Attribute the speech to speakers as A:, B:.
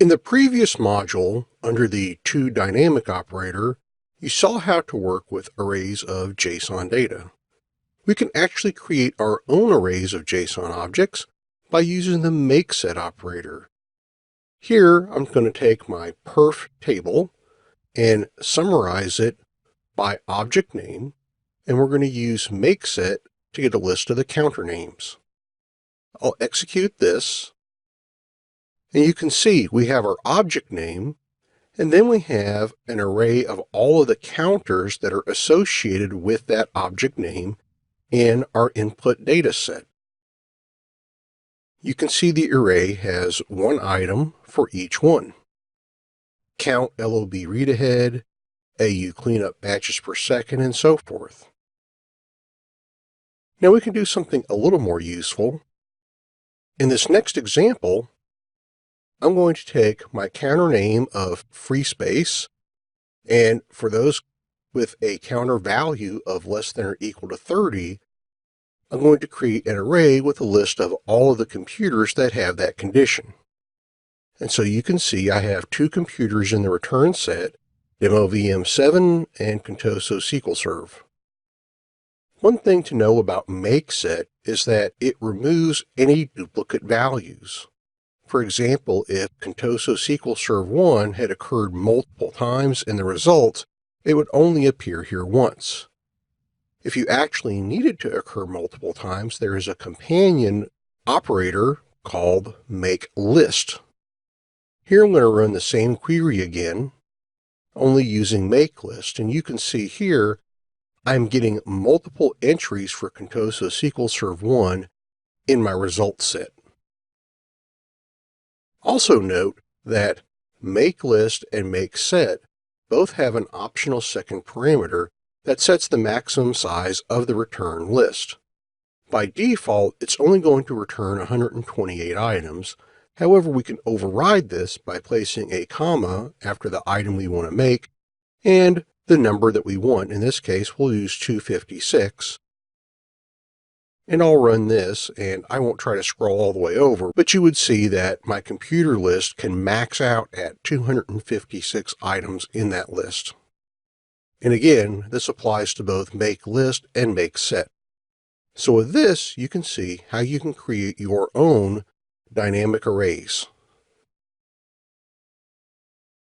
A: In the previous module, under the toDynamic operator, you saw how to work with arrays of JSON data. We can actually create our own arrays of JSON objects by using the makeset operator. Here, I'm going to take my perf table and summarize it by object name, and we're going to use makeset to get a list of the counter names. I'll execute this, and you can see we have our object name, and then we have an array of all of the counters that are associated with that object name in our input data set. You can see the array has one item for each one. Count LOB read ahead, AU cleanup batches per second, and so forth. Now we can do something a little more useful. In this next example, I'm going to take my counter name of free space, and for those with a counter value of less than or equal to 30, I'm going to create an array with a list of all of the computers that have that condition. And so you can see I have two computers in the return set, DemoVM7 and Contoso SQL Serve. One thing to know about makeset is that it removes any duplicate values. For example, if Contoso SQL Serve 1 had occurred multiple times in the results, it would only appear here once. If you actually need it to occur multiple times, there is a companion operator called makelist. Here I'm going to run the same query again, only using makelist, and you can see here I'm getting multiple entries for Contoso SQL Serve 1 in my result set. Also note that makelist and makeset both have an optional second parameter that sets the maximum size of the return list. By default, it's only going to return 128 items. However, we can override this by placing a comma after the item we want to make and the number that we want. In this case, we'll use 256. And I'll run this, and I won't try to scroll all the way over, but you would see that my computer list can max out at 256 items in that list. And again, this applies to both makelist and makeset. So with this, you can see how you can create your own dynamic arrays.